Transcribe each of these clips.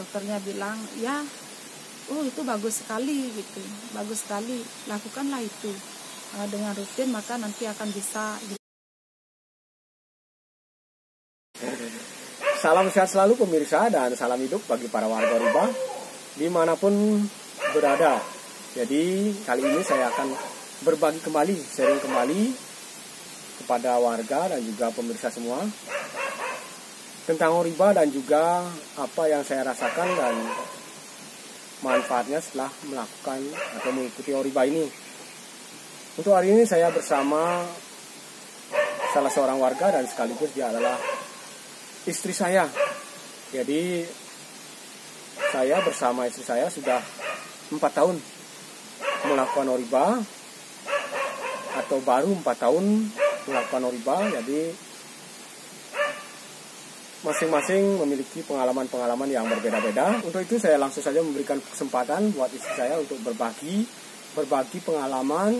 dokternya bilang ya, oh itu bagus sekali gitu, bagus sekali, lakukanlah itu dengan rutin, maka nanti akan bisa. Salam sehat selalu pemirsa dan salam hidup bagi para warga Oriba dimanapun berada. Jadi kali ini saya akan berbagi kembali, sharing kembali kepada warga dan juga pemirsa semua tentang Oriba dan juga apa yang saya rasakan dan manfaatnya setelah melakukan atau mengikuti Oriba ini. Untuk hari ini saya bersama salah seorang warga dan sekaligus dia adalah istri saya. Jadi saya bersama istri saya sudah 4 tahun melakukan Oriba, atau baru 4 tahun melakukan Oriba. Jadi masing-masing memiliki pengalaman-pengalaman yang berbeda-beda. Untuk itu saya langsung saja memberikan kesempatan buat istri saya untuk berbagi pengalaman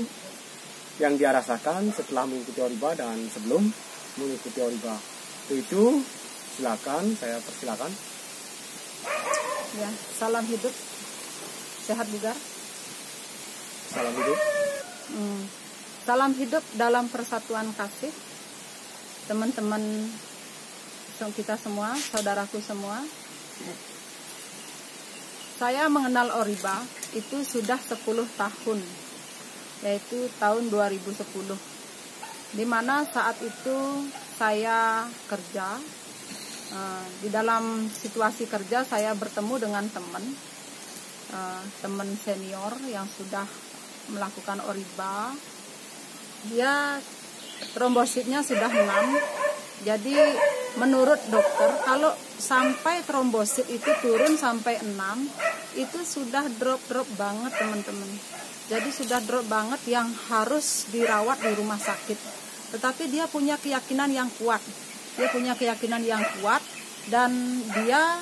yang dia rasakan setelah mengikuti Oriba dan sebelum mengikuti Oriba. Untuk itu silakan, saya persilakan. Ya, salam hidup, sehat bugar. Salam hidup. Salam hidup dalam persatuan kasih, teman-teman kita semua, saudaraku semua. Saya mengenal Oriba itu sudah 10 tahun, yaitu tahun 2010. Di mana saat itu saya kerja. Di dalam situasi kerja saya bertemu dengan teman senior yang sudah melakukan Oriba. Dia trombositnya sudah 6. Jadi menurut dokter kalau sampai trombosit itu turun sampai 6 itu sudah drop banget teman-teman. Jadi sudah drop banget yang harus dirawat di rumah sakit. Tetapi dia punya keyakinan yang kuat. Dan dia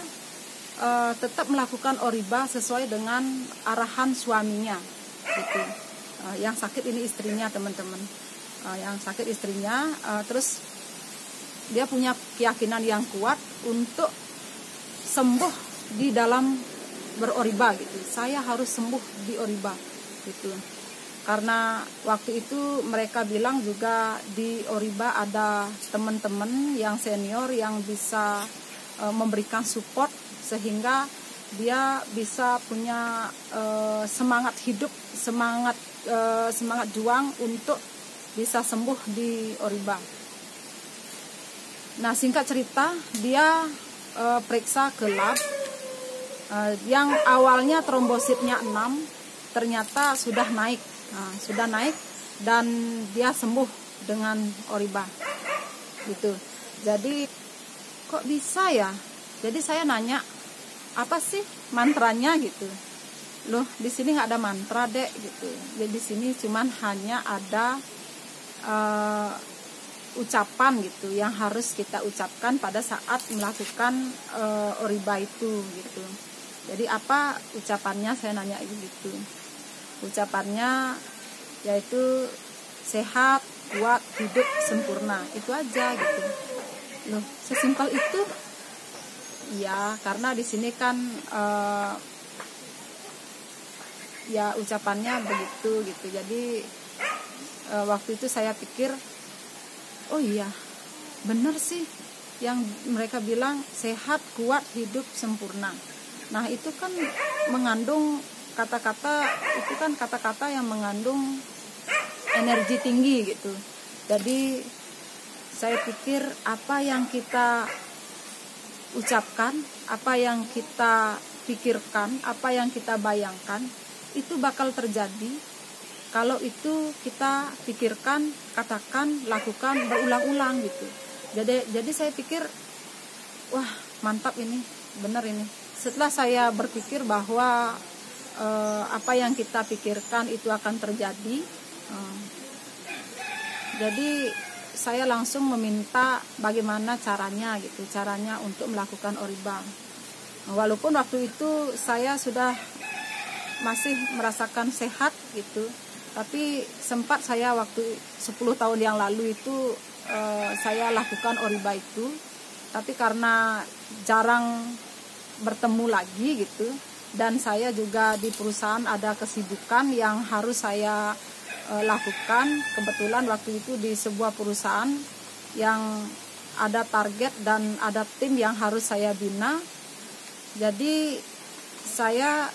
tetap melakukan Oriba sesuai dengan arahan suaminya gitu. Yang sakit ini istrinya teman-teman. Yang sakit istrinya, terus dia punya keyakinan yang kuat untuk sembuh di dalam beroriba gitu. Saya harus sembuh di Oriba gitu. Karena waktu itu mereka bilang juga di Oriba ada teman-teman yang senior yang bisa memberikan support sehingga dia bisa punya semangat hidup, semangat juang untuk bisa sembuh di Oriba. Nah, singkat cerita, dia periksa ke lab yang awalnya trombositnya 6 ternyata sudah naik. Sudah naik dan dia sembuh dengan Oriba gitu. Jadi kok bisa ya? Jadi saya nanya, apa sih mantranya gitu? Loh, di sini nggak ada mantra dek gitu. Jadi di sini cuman hanya ada ucapan gitu yang harus kita ucapkan pada saat melakukan Oriba itu gitu. Jadi apa ucapannya, saya nanya gitu. Ucapannya yaitu sehat, kuat, hidup sempurna. Itu aja gitu. Loh, sesimpel itu? Ya, karena di sini kan ya ucapannya begitu gitu. Jadi waktu itu saya pikir, oh iya, benar sih yang mereka bilang sehat, kuat, hidup sempurna. Nah, itu kan mengandung kata-kata, itu kan kata-kata yang mengandung energi tinggi gitu. Jadi saya pikir apa yang kita ucapkan, apa yang kita pikirkan, apa yang kita bayangkan itu bakal terjadi kalau itu kita pikirkan, katakan, lakukan berulang-ulang gitu. Jadi saya pikir, wah mantap ini, benar ini. Setelah saya berpikir bahwa apa yang kita pikirkan itu akan terjadi, jadi saya langsung meminta bagaimana caranya gitu, caranya untuk melakukan Oriba. Walaupun waktu itu saya sudah masih merasakan sehat gitu, tapi sempat saya waktu 10 tahun yang lalu itu saya lakukan Oriba itu, tapi karena jarang bertemu lagi gitu. Dan saya juga di perusahaan ada kesibukan yang harus saya lakukan. Kebetulan waktu itu di sebuah perusahaan yang ada target dan ada tim yang harus saya bina. Jadi saya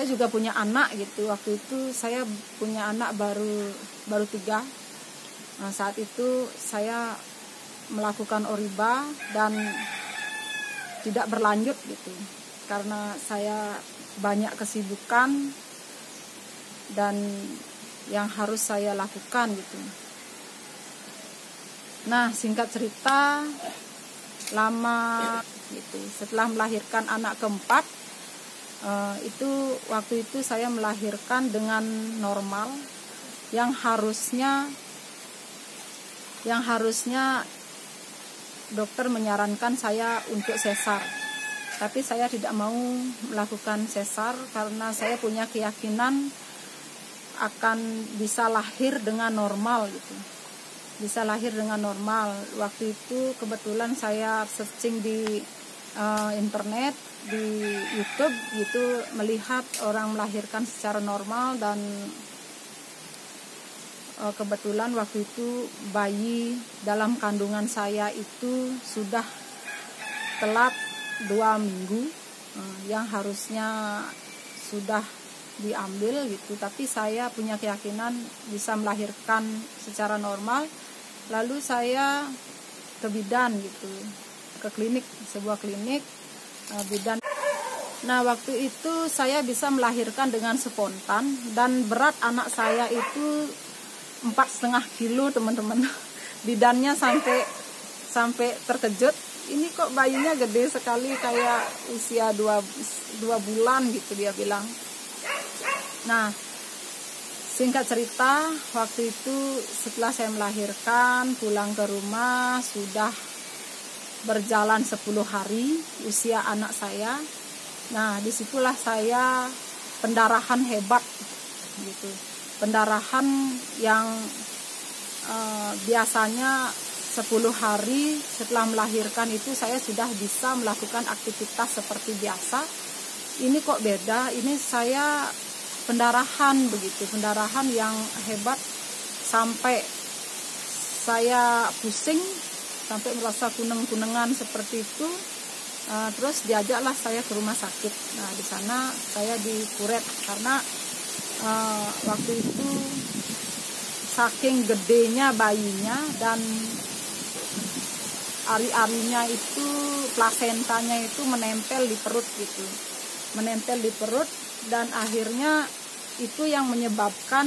juga punya anak gitu. Waktu itu saya punya anak baru 3. Nah, saat itu saya melakukan oriba dan tidak berlanjut gitu, karena saya banyak kesibukan dan yang harus saya lakukan gitu. Nah, singkat cerita, lama gitu, setelah melahirkan anak keempat, waktu itu saya melahirkan dengan normal, yang harusnya dokter menyarankan saya untuk sesar, tapi saya tidak mau melakukan sesar karena saya punya keyakinan akan bisa lahir dengan normal gitu, bisa lahir dengan normal. Waktu itu kebetulan saya searching di internet, di YouTube gitu, melihat orang melahirkan secara normal, dan kebetulan waktu itu bayi dalam kandungan saya itu sudah telat 2 minggu, yang harusnya sudah diambil gitu, tapi saya punya keyakinan bisa melahirkan secara normal. Lalu saya ke bidan gitu, ke klinik, sebuah klinik bidan. Nah, waktu itu saya bisa melahirkan dengan spontan, dan berat anak saya itu 4,5 kilo, teman-teman. Bidannya sampai terkejut, ini kok bayinya gede sekali, kayak usia 2 bulan gitu, dia bilang. Nah, singkat cerita, waktu itu setelah saya melahirkan, pulang ke rumah, sudah berjalan 10 hari usia anak saya. Nah, disitulah saya pendarahan hebat gitu. Pendarahan yang biasanya 10 hari setelah melahirkan itu saya sudah bisa melakukan aktivitas seperti biasa. Ini kok beda, ini saya pendarahan begitu, pendarahan yang hebat sampai saya pusing, sampai merasa kuneng-kunengan seperti itu. Terus diajaklah saya ke rumah sakit. Nah, di sana saya dikuret karena waktu itu saking gedenya bayinya dan ari-arinya itu, plasentanya itu menempel di perut gitu, menempel di perut, dan akhirnya itu yang menyebabkan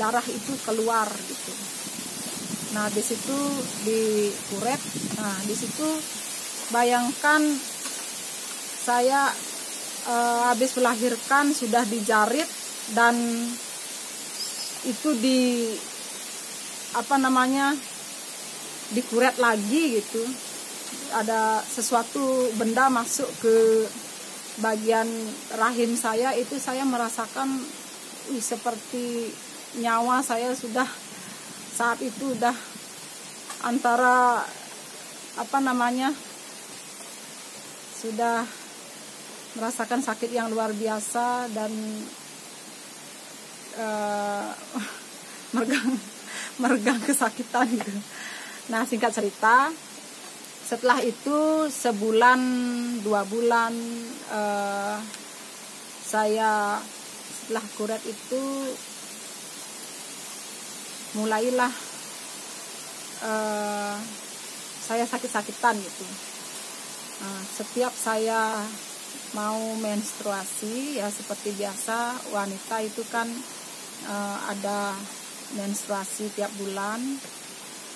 darah itu keluar gitu. Nah, di situ dikuret. Nah, di situ bayangkan saya habis melahirkan sudah dijarit, dan itu dikuret lagi gitu. Ada sesuatu benda masuk ke bagian rahim saya, itu saya merasakan seperti nyawa saya sudah saat itu udah antara sudah merasakan sakit yang luar biasa dan meregang kesakitan gitu. Nah, singkat cerita, setelah itu 1-2 bulan saya setelah kuret itu mulailah saya sakit-sakitan gitu. Setiap saya mau menstruasi, ya seperti biasa wanita itu kan ada menstruasi tiap bulan,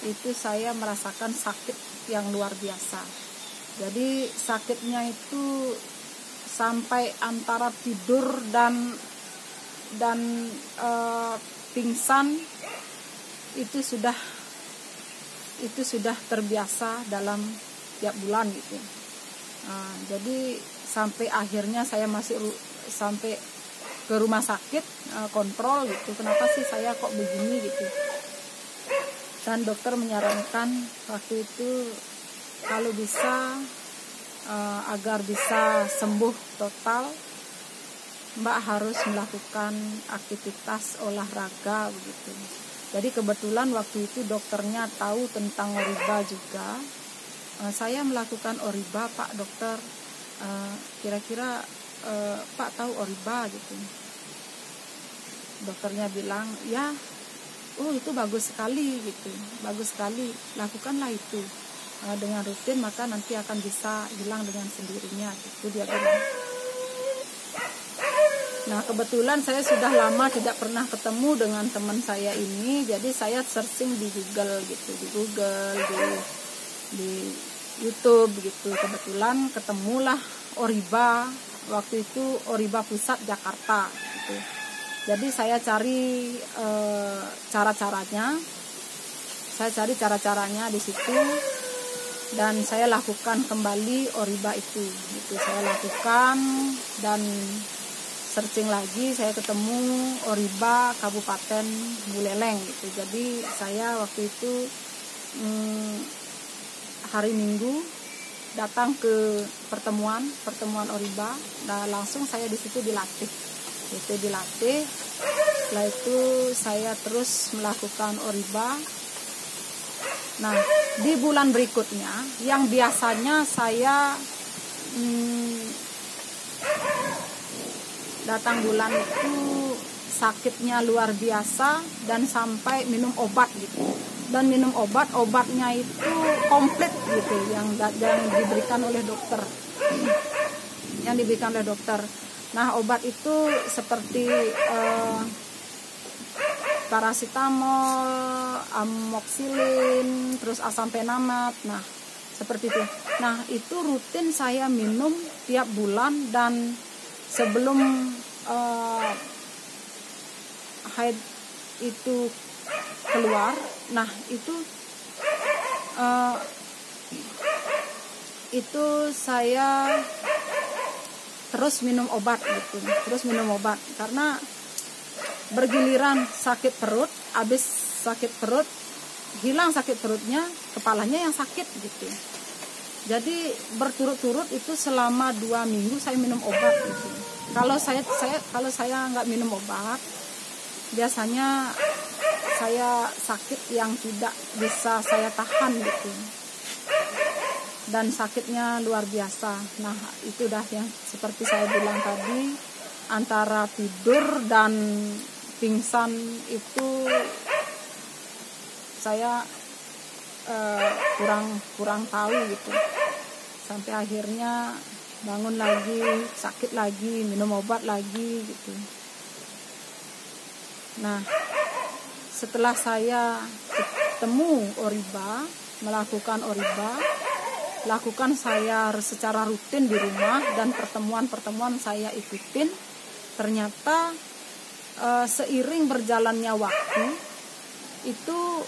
itu saya merasakan sakit yang luar biasa. Jadi sakitnya itu sampai antara tidur dan pingsan itu sudah terbiasa dalam tiap bulan gitu. Jadi sampai akhirnya saya sampai ke rumah sakit kontrol gitu, kenapa sih saya kok begini gitu. Dan dokter menyarankan waktu itu kalau bisa agar bisa sembuh total, Mbak harus melakukan aktivitas olahraga begitu. Jadi kebetulan waktu itu dokternya tahu tentang Oriba juga. Saya melakukan Oriba, Pak dokter, kira-kira Pak tahu Oriba gitu. Dokternya bilang, ya, oh itu bagus sekali gitu, bagus sekali, lakukanlah itu dengan rutin, maka nanti akan bisa hilang dengan sendirinya gitu dia bilang. Nah kebetulan saya sudah lama tidak pernah ketemu dengan teman saya ini, jadi saya searching di Google gitu, di YouTube gitu. Kebetulan ketemulah Oriba, waktu itu Oriba Pusat Jakarta gitu. Jadi saya cari cara-caranya di situ, dan saya lakukan kembali Oriba itu gitu. Saya lakukan dan searching lagi, saya ketemu Oriba Kabupaten Buleleng gitu. Jadi saya waktu itu hari Minggu datang ke pertemuan Oriba, dan langsung saya di situ dilatih. Setelah itu saya terus melakukan Oriba. Nah, di bulan berikutnya yang biasanya saya datang bulan itu sakitnya luar biasa dan sampai minum obat gitu. Dan minum obatnya itu komplit gitu yang diberikan oleh dokter. Nah, obat itu seperti paracetamol, amoxicillin, terus asam penamat. Nah, seperti itu. Nah, itu rutin saya minum tiap bulan, dan sebelum haid itu keluar, nah itu saya terus minum obat gitu, karena bergiliran sakit perut, habis sakit perut hilang sakit perutnya, kepalanya yang sakit gitu. Jadi berturut-turut itu selama 2 minggu saya minum obat gitu. Kalau saya nggak minum obat, biasanya saya sakit yang tidak bisa saya tahan gitu. Dan sakitnya luar biasa. Nah, itu dah yang seperti saya bilang tadi, antara tidur dan pingsan itu saya kurang tahu gitu. Sampai akhirnya bangun lagi, sakit lagi, minum obat lagi gitu. Nah, setelah saya ketemu Oriba, melakukan Oriba, lakukan saya secara rutin di rumah, dan pertemuan saya ikutin, ternyata seiring berjalannya waktu itu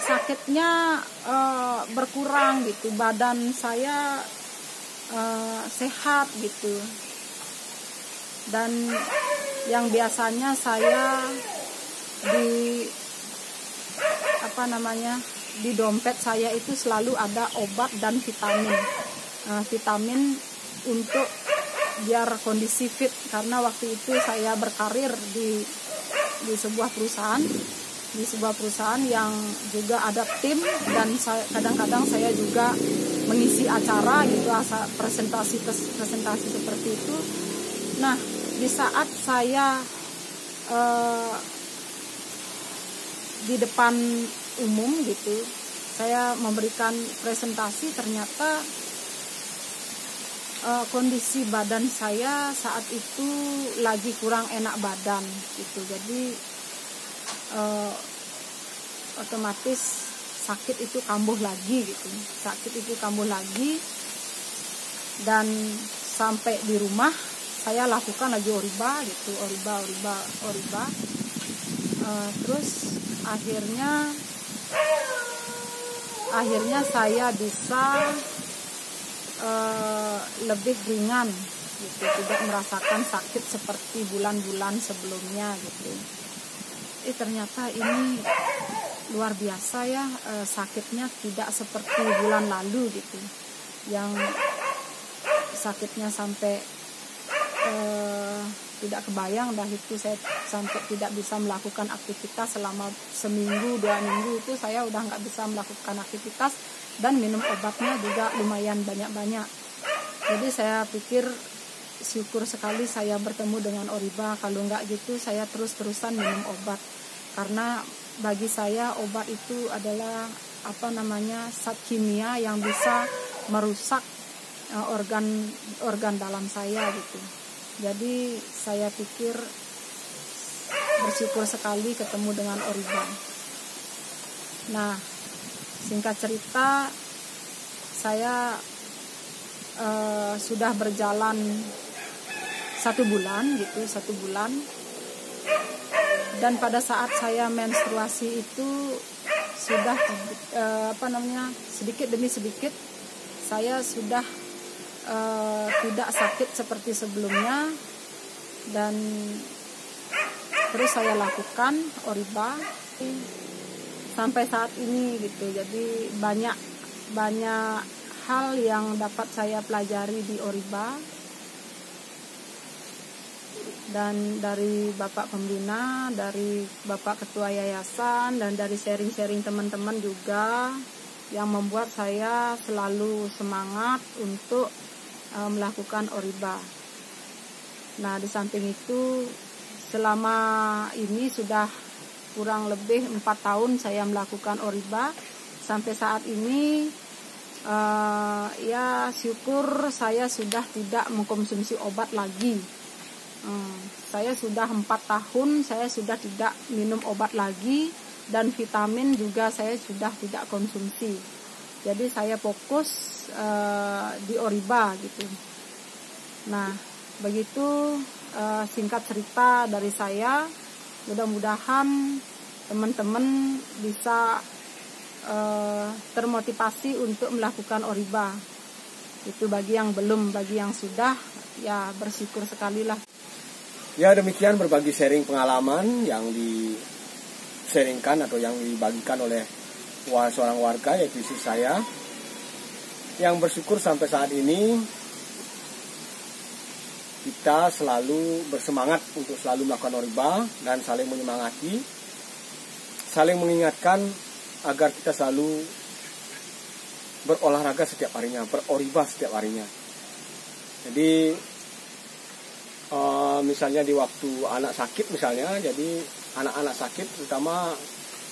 sakitnya berkurang gitu, badan saya sehat gitu. Dan yang biasanya saya di dompet saya itu selalu ada obat dan vitamin untuk biar kondisi fit, karena waktu itu saya berkarir di sebuah perusahaan yang juga ada tim, dan kadang-kadang saya juga mengisi acara gitu, presentasi seperti itu. Nah, di saat saya di depan umum gitu, saya memberikan presentasi, ternyata kondisi badan saya saat itu lagi kurang enak badan gitu. Jadi otomatis sakit itu kambuh lagi, dan sampai di rumah saya lakukan lagi Oriba gitu, Oriba. Terus akhirnya saya bisa lebih ringan gitu, tidak merasakan sakit seperti bulan-bulan sebelumnya gitu. Ternyata ini luar biasa ya, sakitnya tidak seperti bulan lalu gitu, yang sakitnya sampai tidak kebayang dah itu, saya sampai tidak bisa melakukan aktivitas selama seminggu 2 minggu itu saya udah nggak bisa melakukan aktivitas dan minum obatnya juga lumayan banyak-banyak. Jadi saya pikir syukur sekali saya bertemu dengan Oriba. Kalau nggak gitu saya terus-terusan minum obat, karena bagi saya obat itu adalah zat kimia yang bisa merusak organ dalam saya gitu. Jadi saya pikir bersyukur sekali ketemu dengan Oriba. Nah, singkat cerita, saya sudah berjalan 1 bulan gitu, 1 bulan. Dan pada saat saya menstruasi itu sudah sedikit demi sedikit saya sudah tidak sakit seperti sebelumnya, dan terus saya lakukan Oriba sampai saat ini gitu. Jadi banyak hal yang dapat saya pelajari di Oriba, dan dari Bapak Pembina, dari Bapak Ketua Yayasan, dan dari sharing-sharing teman-teman juga yang membuat saya selalu semangat untuk melakukan Oriba. Nah, di samping itu selama ini sudah kurang lebih 4 tahun saya melakukan Oriba. Sampai saat ini ya syukur saya sudah tidak mengkonsumsi obat lagi. Saya sudah 4 tahun saya sudah tidak minum obat lagi, dan vitamin juga saya sudah tidak konsumsi. Jadi saya fokus di Oriba gitu. Nah, begitu singkat cerita dari saya. Mudah-mudahan teman-teman bisa termotivasi untuk melakukan Oriba. Itu bagi yang belum, bagi yang sudah, ya bersyukur sekali lah. Ya, demikian berbagi sharing pengalaman yang di-sharingkan atau yang dibagikan oleh seorang warga, yaitu istri saya, yang bersyukur sampai saat ini kita selalu bersemangat untuk selalu melakukan Oriba dan saling menyemangati, saling mengingatkan agar kita selalu berolahraga setiap harinya, berOriba setiap harinya. Jadi misalnya di waktu anak sakit misalnya, jadi anak-anak sakit terutama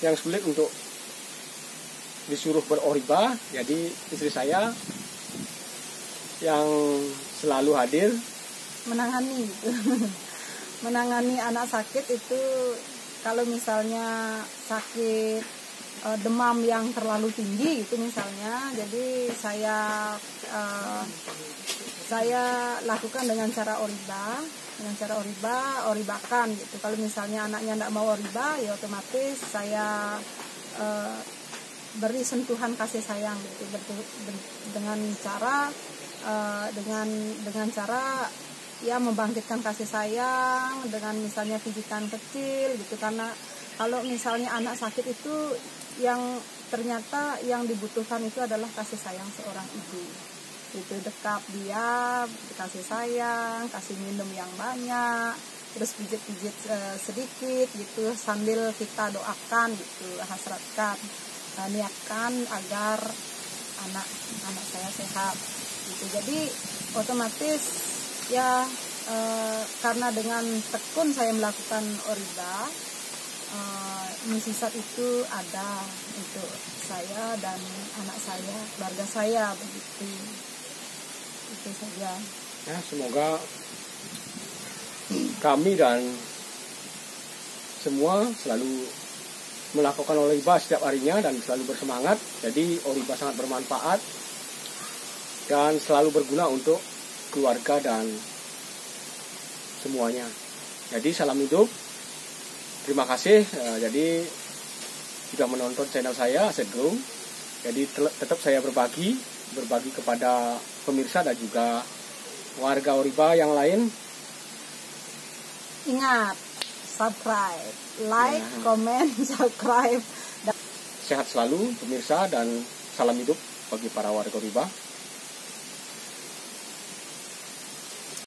yang sulit untuk disuruh berOriba, jadi istri saya yang selalu hadir menangani gitu. Menangani anak sakit itu, kalau misalnya sakit demam yang terlalu tinggi gitu misalnya, jadi saya lakukan dengan cara Oriba, Oribakan gitu. Kalau misalnya anaknya tidak mau Oriba, ya otomatis saya beri sentuhan kasih sayang gitu, dengan cara ya membangkitkan kasih sayang dengan misalnya pijitan kecil gitu. Karena kalau misalnya anak sakit itu yang ternyata yang dibutuhkan itu adalah kasih sayang seorang ibu. Itu dekap dia, kasih sayang, kasih minum yang banyak, terus pijit-pijit sedikit gitu, sambil kita doakan gitu, hasratkan, niatkan agar anak saya sehat gitu. Jadi otomatis ya karena dengan tekun saya melakukan Oriba, mukjizat itu ada untuk saya dan anak saya, keluarga saya begitu. Itu saja. Ya, semoga kami dan semua selalu melakukan Oriba setiap harinya dan selalu bersemangat. Jadi Oriba sangat bermanfaat dan selalu berguna untuk keluarga dan semuanya. Jadi salam hidup. Terima kasih. Jadi sudah menonton channel saya Aset Glow. Jadi tetap saya berbagi kepada pemirsa dan juga warga Oriba yang lain. Ingat, subscribe, like, comment, subscribe. Sehat selalu pemirsa dan salam hidup bagi para warga Oriba.